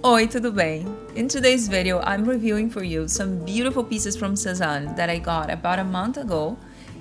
Oi, tudo bem? In today's video, I'm reviewing for you some beautiful pieces from Cezanne that I got about a month ago,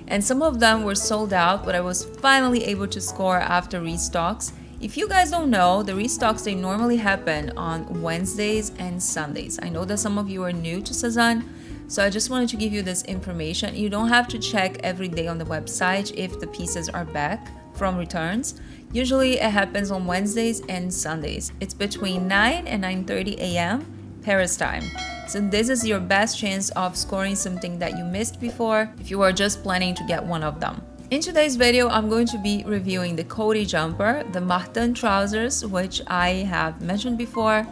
and some of them were sold out, but I was finally able to score after restocks. If you guys don't know, the restocks, they normally happen on Wednesdays and Sundays. I know that some of you are new to Cezanne, so I just wanted to give you this information. You don't have to check every day on the website if the pieces are back from returns. Usually it happens on Wednesdays and Sundays. It's between 9 and 9:30 a.m. Paris time. So this is your best chance of scoring something that you missed before if you are just planning to get one of them. In today's video, I'm going to be reviewing the Cody Jumper, the Mastan trousers, which I have mentioned before.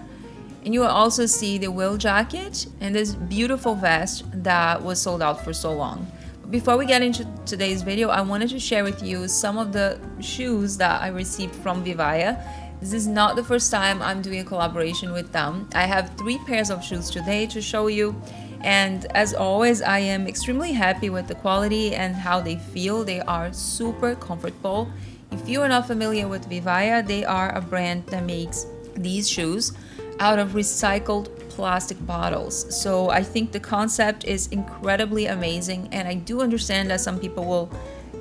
And you will also see the Elroy Jacket and this beautiful vest that was sold out for so long. Before we get into today's video, I wanted to share with you some of the shoes that I received from Vivaya. This is not the first time I'm doing a collaboration with them. I have 3 pairs of shoes today to show you. And as always, I am extremely happy with the quality and how they feel. They are super comfortable. If you are not familiar with Vivaya, they are a brand that makes these shoes out of recycled plastic bottles. So I think the concept is incredibly amazing, and I do understand that some people will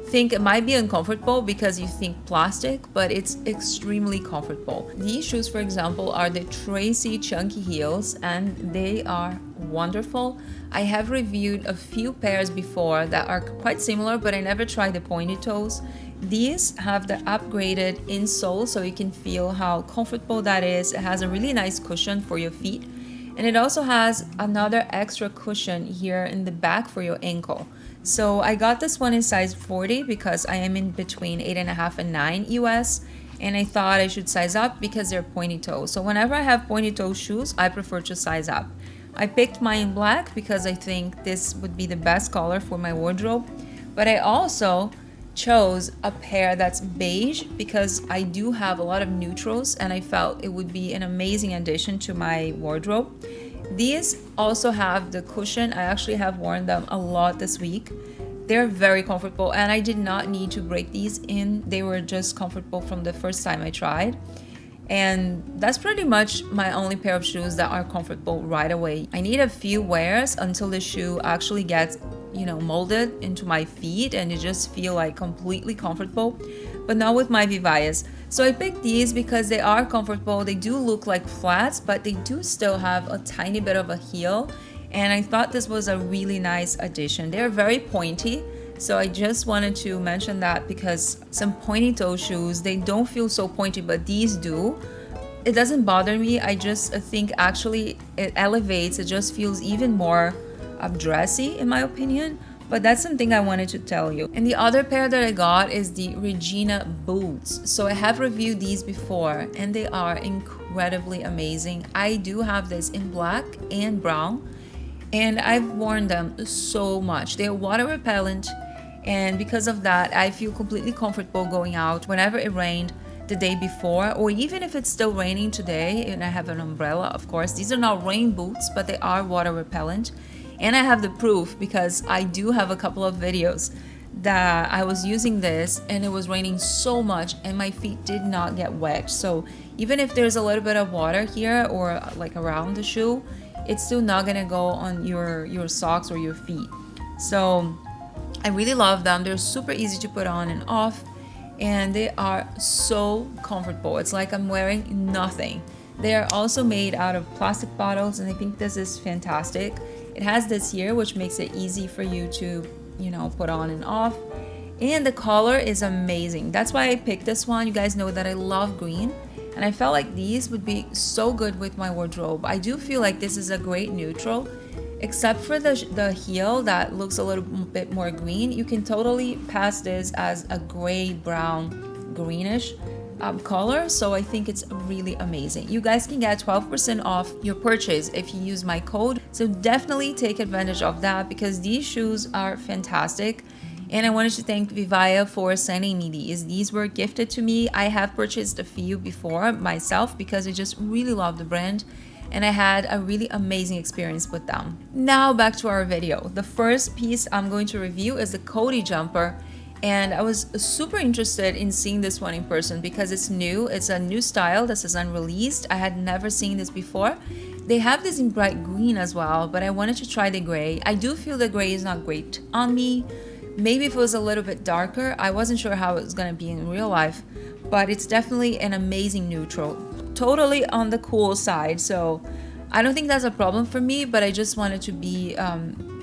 think it might be uncomfortable because you think plastic, but it's extremely comfortable. These shoes, for example, are the Tracy chunky heels, and they are wonderful. I have reviewed a few pairs before that are quite similar, but I never tried the pointy toes. These have the upgraded insole, so you can feel how comfortable that is. It has a really nice cushion for your feet, and it also has another extra cushion here in the back for your ankle. So I got this one in size 40 because I am in between 8.5 and 9 US, and I thought I should size up because they're pointy toe. So whenever I have pointy toe shoes, I prefer to size up. I picked mine in black because I think this would be the best color for my wardrobe, but I also chose a pair that's beige because I do have a lot of neutrals and I felt it would be an amazing addition to my wardrobe. These also have the cushion. I actually have worn them a lot this week. They're very comfortable and I did not need to break these in. They were just comfortable from the first time I tried. And that's pretty much my only pair of shoes that are comfortable right away. I need a few wears until the shoe actually gets, molded into my feet and it just feel like completely comfortable, but not with my Vivaias. So I picked these because they are comfortable. They do look like flats, but they do still have a tiny bit of a heel, and I thought this was a really nice addition. They're very pointy, so I just wanted to mention that because some pointy toe shoes, they don't feel so pointy, but these do. It doesn't bother me. I just think actually it elevates. It just feels even more dressy in my opinion, but that's something I wanted to tell you. And the other pair that I got is the Regina boots. So I have reviewed these before and they are incredibly amazing. I do have this in black and brown and I've worn them so much. They're water repellent, and because of that I feel completely comfortable going out whenever it rained the day before, or even if it's still raining today and I have an umbrella. Of course, these are not rain boots, but they are water repellent. And I have the proof because I do have a couple of videos that I was using this and it was raining so much and my feet did not get wet. So even if there's a little bit of water here or like around the shoe, it's still not gonna go on your socks or your feet. So I really love them. They're super easy to put on and off, and they are so comfortable. It's like I'm wearing nothing. They are also made out of plastic bottles, and I think this is fantastic. It has this here, which makes it easy for you to, put on and off. And the color is amazing. That's why I picked this one. You guys know that I love green, and I felt like these would be so good with my wardrobe. I do feel like this is a great neutral, except for the heel that looks a little bit more green. You can totally pass this as a gray, brown, greenish color, so I think it's really amazing. You guys can get 12% off your purchase if you use my code, so definitely take advantage of that because these shoes are fantastic. And I wanted to thank Vivaya for sending me these. These were gifted to me. I have purchased a few before myself because I just really love the brand and I had a really amazing experience with them. Now back to our video. The first piece I'm going to review is the Cody Jumper. And I was super interested in seeing this one in person because it's new. It's a new style that Cezanne released. I had never seen this before. They have this in bright green as well, but I wanted to try the gray. I do feel the gray is not great on me. Maybe if it was a little bit darker, I wasn't sure how it was gonna be in real life, but it's definitely an amazing neutral. Totally on the cool side, so I don't think that's a problem for me, but I just wanted to be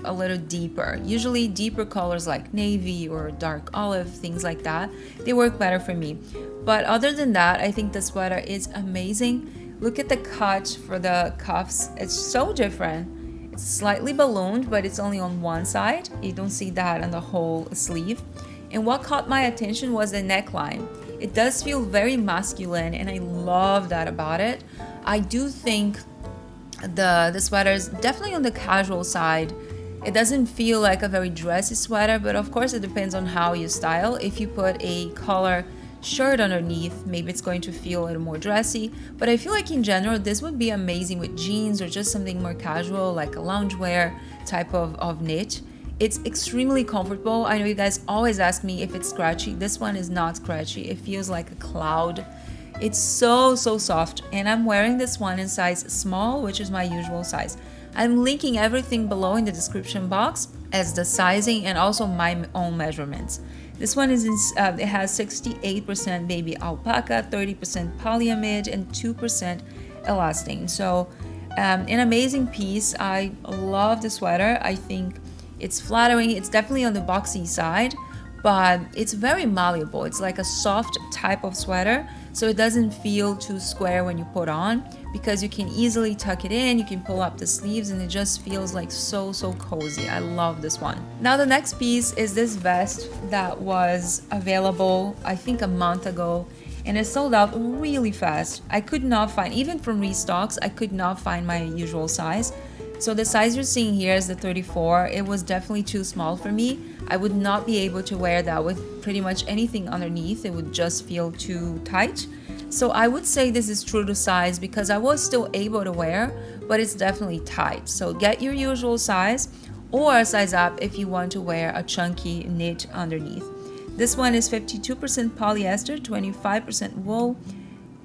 a little deeper. Usually deeper colors like navy or dark olive, things like that, they work better for me. But other than that, I think the sweater is amazing. Look at the cut for the cuffs. It's so different. It's slightly ballooned, but it's only on one side. You don't see that on the whole sleeve. And what caught my attention was the neckline. It does feel very masculine, and I love that about it. I do think the sweater is definitely on the casual side. It doesn't feel like a very dressy sweater, but of course it depends on how you style. If you put a collar shirt underneath, maybe it's going to feel a little more dressy, but I feel like in general this would be amazing with jeans or just something more casual like a loungewear type of knit. It's extremely comfortable. I know you guys always ask me if it's scratchy. This one is not scratchy. It feels like a cloud. It's so soft, and I'm wearing this one in size small, which is my usual size. I'm linking everything below in the description box as the sizing and also my own measurements. This one is it has 68% baby alpaca, 30% polyamide, and 2% elastane. So an amazing piece. I love the sweater. I think it's flattering. It's definitely on the boxy side, but it's very malleable. It's like a soft type of sweater, so it doesn't feel too square when you put on, because you can easily tuck it in, you can pull up the sleeves, and it just feels like so cozy. I love this one. Now the next piece is this vest that was available I think a month ago, and it sold out really fast. I could not find, even from restocks, I could not find my usual size. So the size you're seeing here is the 34. It was definitely too small for me. I would not be able to wear that with pretty much anything underneath. It would just feel too tight. So I would say this is true to size because I was still able to wear, but it's definitely tight. So get your usual size or size up if you want to wear a chunky knit underneath. This one is 52% polyester, 25% wool,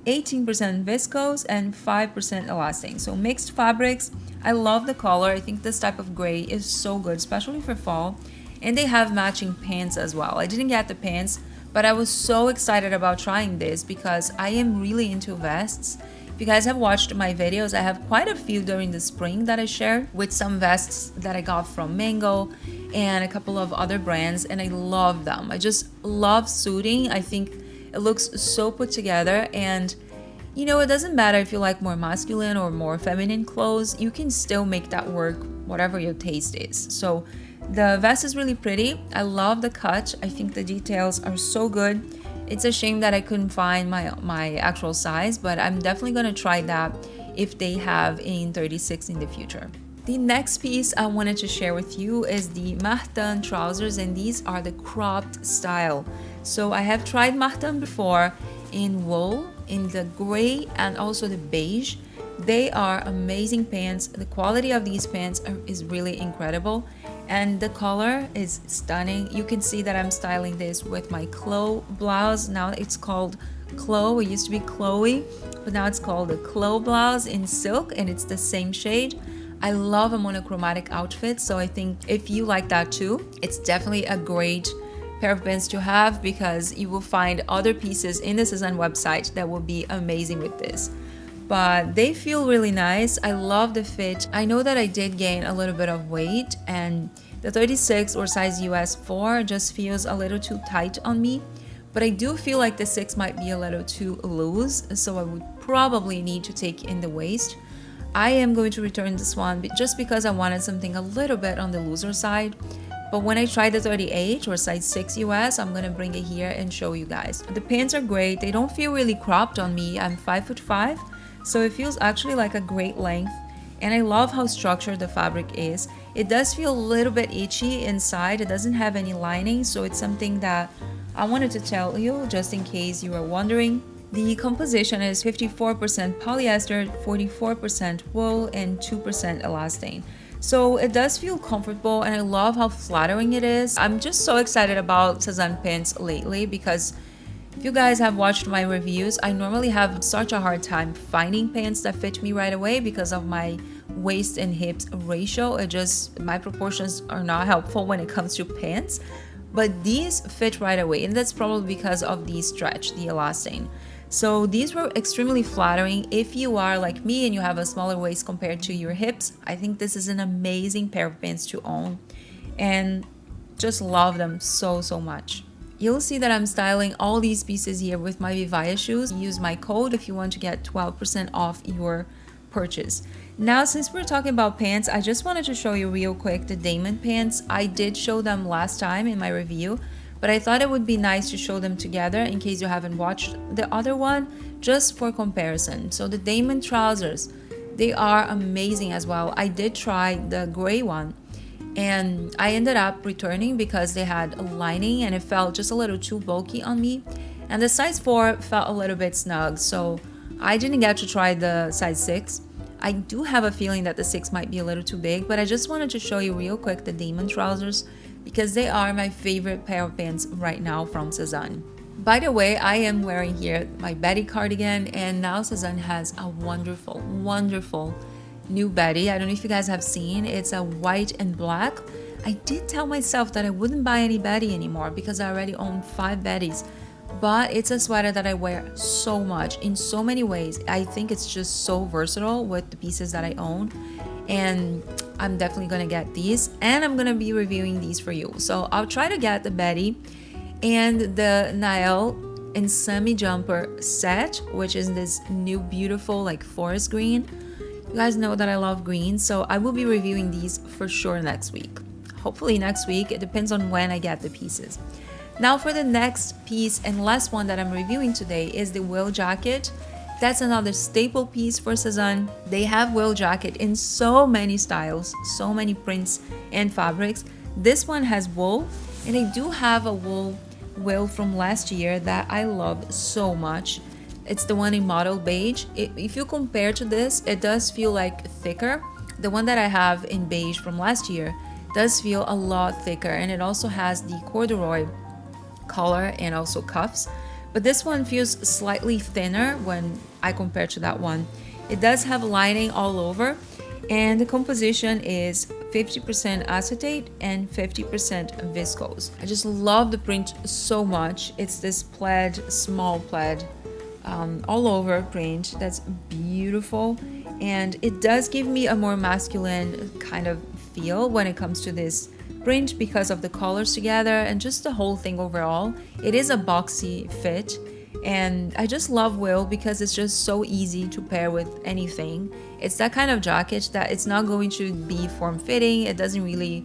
18% viscose, and 5% elastane. So mixed fabrics. I love the color. I think this type of gray is so good, especially for fall. And they have matching pants as well. I didn't get the pants, but I was so excited about trying this because I am really into vests. If you guys have watched my videos, I have quite a few during the spring that I shared with some vests that I got from Mango and a couple of other brands, and I love them. I just love suiting. I think it looks so put together, and you know, it doesn't matter if you like more masculine or more feminine clothes, you can still make that work, whatever your taste is. So the vest is really pretty. I love the cut. I think the details are so good. It's a shame that I couldn't find my actual size, but I'm definitely gonna try that if they have in 36 in the future. The next piece I wanted to share with you is the Mastan trousers, and these are the cropped style. So I have tried Mastan before in wool, in the gray, and also the beige. They are amazing pants. The quality of these pants is really incredible, and the color is stunning. You can see that I'm styling this with my Chloe blouse. Now it's called Chloe. It used to be Chloe, but now it's called the Chloe blouse in silk, and it's the same shade. I love a monochromatic outfit, so I think if you like that too, it's definitely a great pair of pants to have, because you will find other pieces in the Cezanne website that will be amazing with this. But they feel really nice. I love the fit. I know that I did gain a little bit of weight, and the 36 or size US 4 just feels a little too tight on me, but I do feel like the 6 might be a little too loose, so I would probably need to take in the waist. I am going to return this one just because I wanted something a little bit on the looser side. But when I try the 38 or size 6 US, I'm gonna bring it here and show you guys. The pants are great. They don't feel really cropped on me. I'm 5'5", so it feels actually like a great length. And I love how structured the fabric is. It does feel a little bit itchy inside. It doesn't have any lining, so it's something that I wanted to tell you just in case you were wondering. The composition is 54% polyester, 44% wool, and 2% elastane. So it does feel comfortable and I love how flattering it is. I'm just so excited about SEZANE pants lately because if you guys have watched my reviews, I normally have such a hard time finding pants that fit me right away because of my waist and hips ratio. My proportions are not helpful when it comes to pants, but these fit right away, and that's probably because of the stretch, the elastane. So these were extremely flattering. If you are like me and you have a smaller waist compared to your hips, I think this is an amazing pair of pants to own and just love them so much. You'll see that I'm styling all these pieces here with my Vivaya shoes. Use my code if you want to get 12% off your purchase. Now, since we're talking about pants, I just wanted to show you real quick the Damon pants. I did show them last time in my review, but I thought it would be nice to show them together in case you haven't watched the other one, just for comparison. So the Damon trousers, they are amazing as well. I did try the gray one and I ended up returning because they had a lining and it felt just a little too bulky on me, and the size 4 felt a little bit snug, so I didn't get to try the size 6. I do have a feeling that the 6 might be a little too big, but I just wanted to show you real quick the Damon trousers because they are my favorite pair of pants right now from SEZANE. By the way, I am wearing here my Betty cardigan, and now SEZANE has a wonderful new Betty. I don't know if you guys have seen, it's a white and black. I did tell myself that I wouldn't buy any Betty anymore because I already own 5 Bettys, but it's a sweater that I wear so much in so many ways. I think it's just so versatile with the pieces that I own, and I'm definitely gonna get these and I'm gonna be reviewing these for you. So I'll try to get the Betty and the Nael and Cody Jumper set, which is this new beautiful like forest green. You guys know that I love green, so I will be reviewing these for sure next week. Hopefully next week, it depends on when I get the pieces. Now for the next piece and last one that I'm reviewing today is the Will Jacket. That's another staple piece for SEZANE. They have Will Jacket in so many styles, so many prints and fabrics. This one has wool, and they do have a wool Will from last year that I love so much. It's the one in model beige. If you compare to this, it does feel like thicker. The one that I have in beige from last year does feel a lot thicker, and it also has the corduroy collar and also cuffs, but this one feels slightly thinner when I compare to that one. It does have lining all over, and the composition is 50% acetate and 50% viscose. I just love the print so much. It's this plaid, small plaid, all over print that's beautiful, and it does give me a more masculine kind of feel when it comes to this print because of the colors together and just the whole thing overall. It is a boxy fit, and I just love Will because it's just so easy to pair with anything. It's that kind of jacket that it's not going to be form-fitting. It doesn't really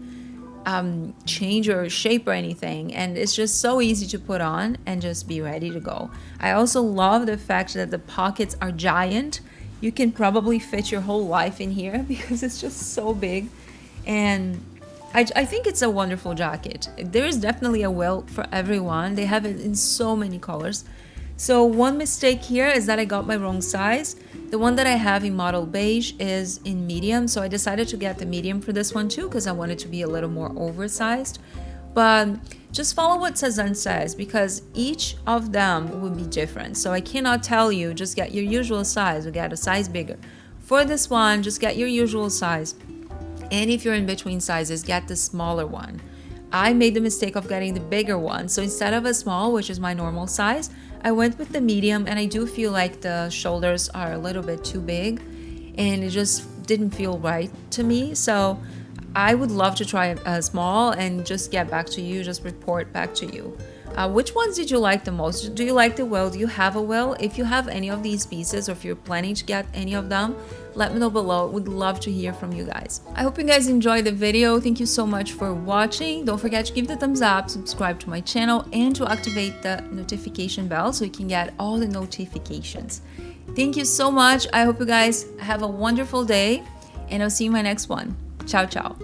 change your shape or anything, and it's just so easy to put on and just be ready to go. I also love the fact that the pockets are giant. You can probably fit your whole life in here because it's just so big, and I think it's a wonderful jacket. There is definitely a Will for everyone. They have it in so many colors. So one mistake here is that I got my wrong size. The one that I have in model beige is in medium, so I decided to get the medium for this one too because I wanted to be a little more oversized. But just follow what SEZANE says because each of them will be different. So I cannot tell you just get your usual size or get a size bigger. For this one, just get your usual size. And if you're in between sizes, get the smaller one. I made the mistake of getting the bigger one. So instead of a small, which is my normal size, I went with the medium, and I do feel like the shoulders are a little bit too big and it just didn't feel right to me. So I would love to try a small and just get back to you, just report back to you. Which ones did you like the most? Do you like the Will? Do you have a Will? If you have any of these pieces or if you're planning to get any of them, let me know below. Would love to hear from you guys. I hope you guys enjoyed the video. Thank you so much for watching. Don't forget to give the thumbs up, subscribe to my channel, and to activate the notification bell so you can get all the notifications. Thank you so much. I hope you guys have a wonderful day, and I'll see you in my next one. Ciao, ciao.